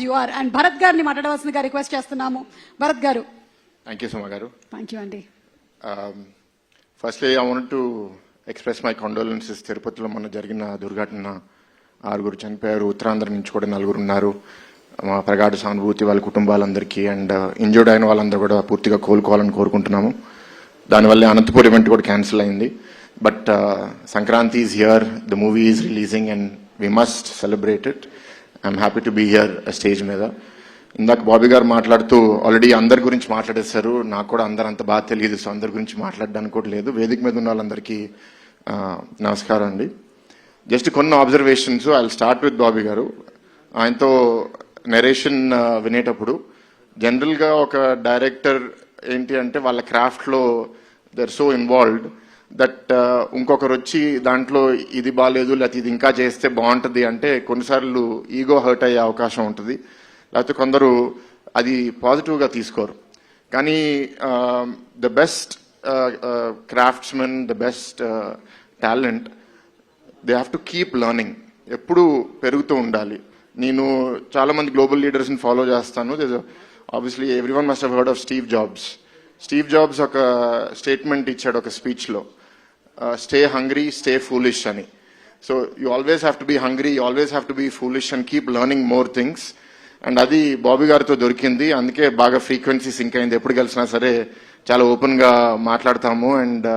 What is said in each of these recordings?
you are. And Bharat గారిని మాట్లాడవలసిందిగా request చేస్తున్నాము. భరత్ గారు. Thank you, Soma garu. Thank you, Andy. Firstly, I wanted to express my condolences. తిరుపతిలో మొన్న జరిగిన దుర్ఘటన 6 చనిపోయారు. ఉత్తరాంధ్ర నుంచి కూడా 4 ఉన్నారు. మా ప్రగాఢ సానుభూతి వాళ్ళ కుటుంబాలందరికీ అండ్ ఇంజర్డ్ అయిన వాళ్ళందరూ కూడా పూర్తిగా కోలుకోవాలని కోరుకుంటున్నాము. దానివల్ల అనంతపూర్ ఈవెంట్ కూడా క్యాన్సిల్ అయింది. But Sankranti is here, the movie is releasing and we must celebrate it. I'm happy to be here stage మీద. ఇందాక బాబీ గారు మాట్లాడుతూ ఆల్రెడీ అందరి గురించి మాట్లాడేశారు. నాకు కూడా అందరు అంత బాగా తెలియదు, సో అందరి గురించి మాట్లాడడానికి కూడా లేదు. వేదిక మీద ఉన్న వాళ్ళందరికీ నమస్కారం అండి. జస్ట్ కొన్ని observations. I will start with Bobby గారు. ఆయనతో నెరేషన్ వినేటప్పుడు జనరల్గా ఒక డైరెక్టర్ ఏంటి అంటే వాళ్ళ క్రాఫ్ట్లో they are so involved that ఇంకొకరు వచ్చి దాంట్లో ఇది బాగాలేదు లేకపోతే ఇది ఇంకా చేస్తే బాగుంటుంది అంటే కొన్నిసార్లు ఈగో హర్ట్ అయ్యే అవకాశం ఉంటుంది, లేకపోతే కొందరు అది పాజిటివ్గా తీసుకోరు. కానీ the best craftsmen, the best talent, they have to keep learning. ఎప్పుడు పెరుగుతూ ఉండాలి. నేను చాలామంది గ్లోబల్ లీడర్స్ని ఫాలో చేస్తాను. Obviously everyone must have heard of Steve Jobs. Steve Jobs ఒక స్టేట్మెంట్ ఇచ్చాడు ఒక స్పీచ్లో, స్టే హంగ్రీ, స్టే ఫూలిష్ అని. So you always have to be hungry, you always have to be foolish and keep learning more things. And అది బాబీ గారితో దొరికింది. అందుకే బాగా ఫ్రీక్వెన్సీ సింక్ అయింది. ఎప్పుడు కలిసినా సరే చాలా ఓపెన్గా మాట్లాడతాము. అండ్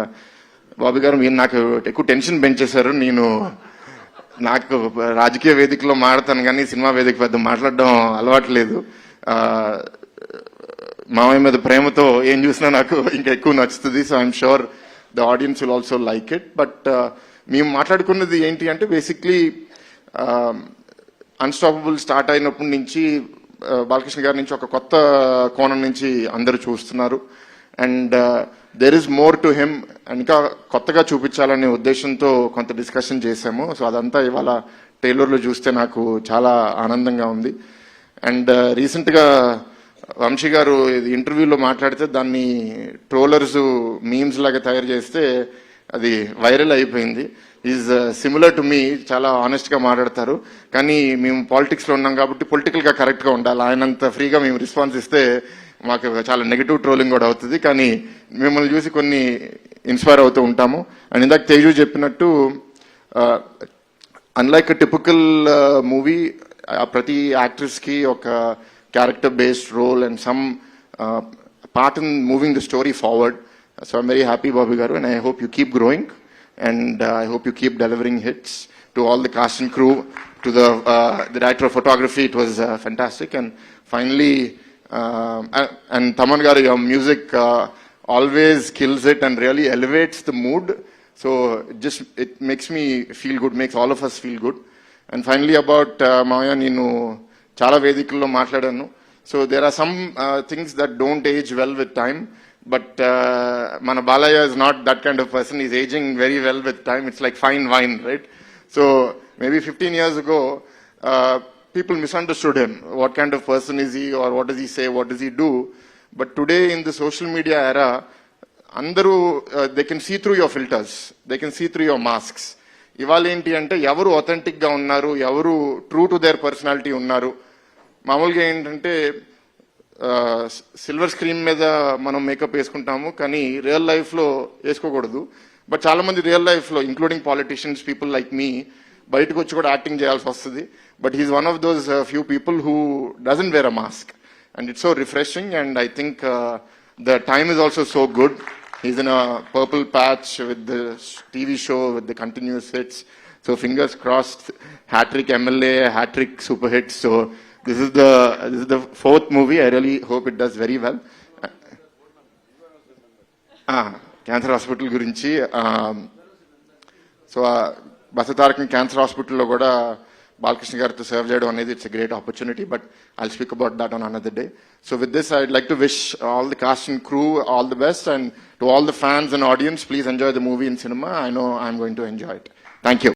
బాబీ గారు మీరు నాకు ఎక్కువ టెన్షన్ పెంచేశారు. నాకు రాజకీయ వేదికలో మాట్లాడతాను కానీ సినిమా వేదిక పెద్ద మాట్లాడడం అలవాట్లేదు. మామయ్య మీద ప్రేమతో ఏం చూసినా నాకు ఇంకా ఎక్కువ నచ్చుతుంది. So I'm sure the audience will also like it. But మేము మాట్లాడుకున్నది ఏంటి అంటే బేసిక్లీ అన్స్టాపబుల్ స్టార్ట్ అయినప్పటి నుంచి బాలకృష్ణ గారి నుంచి ఒక కొత్త కోణం నుంచి అందరూ చూస్తున్నారు. And there is more to him. ఇంకా కొత్తగా చూపించాలనే ఉద్దేశంతో కొంత డిస్కషన్ చేశాము. సో అదంతా ఇవాళ ట్రైలర్లో చూస్తే నాకు చాలా ఆనందంగా ఉంది. అండ్ రీసెంట్గా వంశీ గారు ఇంటర్వ్యూలో మాట్లాడితే దాన్ని ట్రోలర్స్ మీమ్స్ లాగా తయారు చేస్తే అది వైరల్ అయిపోయింది. Is similar to me. చాలా ఆనెస్ట్గా మాట్లాడతారు. కానీ మేము పాలిటిక్స్లో ఉన్నాం కాబట్టి పొలిటికల్గా కరెక్ట్గా ఉండాలి. ఆయనంత ఫ్రీగా మేము రెస్పాన్స్ ఇస్తే మాకు చాలా నెగిటివ్ ట్రోలింగ్ కూడా అవుతుంది. కానీ మిమ్మల్ని చూసి కొన్ని ఇన్స్పైర్ అవుతూ ఉంటాము. అండ్ ఇందాక తేజు చెప్పినట్టు అన్లైక్ టిపికల్ మూవీ, ప్రతి యాక్ట్రెస్కి ఒక character based role and some part in moving the story forward. So I'm very happy Bobby గారు and I hope you keep growing and I hope you keep delivering hits. To all the cast and crew, to the director of photography, it was fantastic. And finally, and Taman garu, your music always kills it and really elevates the mood. So it makes me feel good, makes all of us feel good. And finally about Maya, nenu chala vedikuల్లో మాట్లాడాను. So there are some things that don't age well with time. But Mana Balaya is not that kind of person. He's aging very well with time. It's like fine wine, right? So maybe 15 years ago, people misunderstood him. What kind of person is he, or what does he say, what does he do? But today in the social media era, andaru they can see through your filters. They can see through your masks. ఇవాళ ఏంటి అంటే ఎవరు అథెంటిక్గా ఉన్నారు, ఎవరు true to their personality ఉన్నారు. మామూలుగా ఏంటంటే silver screen మీద మనం మేకప్ వేసుకుంటాము కానీ రియల్ లైఫ్లో వేసుకోకూడదు. బట్ చాలా మంది రియల్ లైఫ్లో including politicians, people like me, బయటకు వచ్చి కూడా యాక్టింగ్ చేయాల్సి వస్తుంది. But he's one of those few people who doesn't wear a mask and it's so refreshing. And I think the time is also so good. He's in a purple patch with the TV show, with the continuous hits. So fingers crossed, hat-trick MLA, hat-trick super hits. So this is the fourth movie. I really hope it does very well. Cancer hospital గురించి, so Basavatarakam cancer హాస్పిటల్లో కూడా బాలకృష్ణ గారితో serve చేయడం అనేది it's a great opportunity. But I'll speak about that on another day. So with this I'd like to wish all the cost and crew all the best. And to all the fans and audience, please enjoy the movie in cinema. I know I'm going to enjoy it. Thank you.